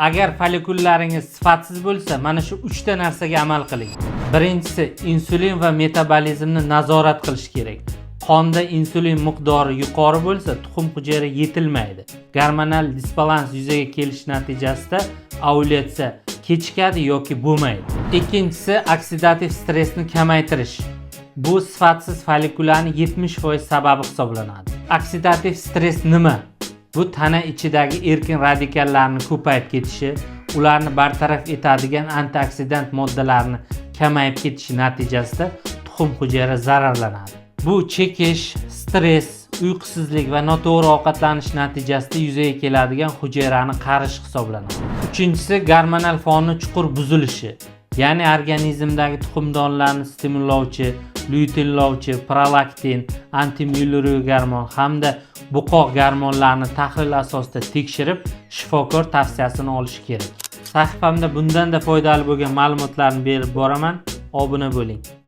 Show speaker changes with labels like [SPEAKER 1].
[SPEAKER 1] Agar follikullaringiz sifatsiz bo'lsa, mana shu 3 ta narsaga amal qiling. Birinchisi, insulin va metabolizmni nazorat qilish kerak. Qonda insulin miqdori yuqori bo'lsa, tuxum hujayra yetilmaydi. Gormonal disbalans yuzaga kelish natijasida ovulyatsiya kechikadi yoki bo'lmaydi. Ikkinchisi, oksidativ stressni kamaytirish. Bu sifatsiz follikullarning 70% sababi hisoblanadi. Oksidativ stress nima? Bu tana ichidagi erkin radikallarning ko'payib ketishi, ularni bartaraf etadigan antioksidant moddalarni kamayib ketishi natijasida tuxum hujayra zararlanadi. Bu chekish, stress, uyqusizlik va noto'g'ri ovqatlanish natijasida yuzaga keladigan hujayraning qarishi hisoblanadi. Uchinchisi, gormonal fonning chuqur buzilishi. Ya'ni organizmdagi tuxumdonlarni stimullovchi, lyutinlovchi, prolaktin, antimyulleriy gormon hamda buqoq gormonlarni tahlil asosida tekshirib, shifokor tavsiyasini olish kerak. Sahifamda bundan-da foydali bo'lgan ma'lumotlarni berib boraman. Obuna bo'ling.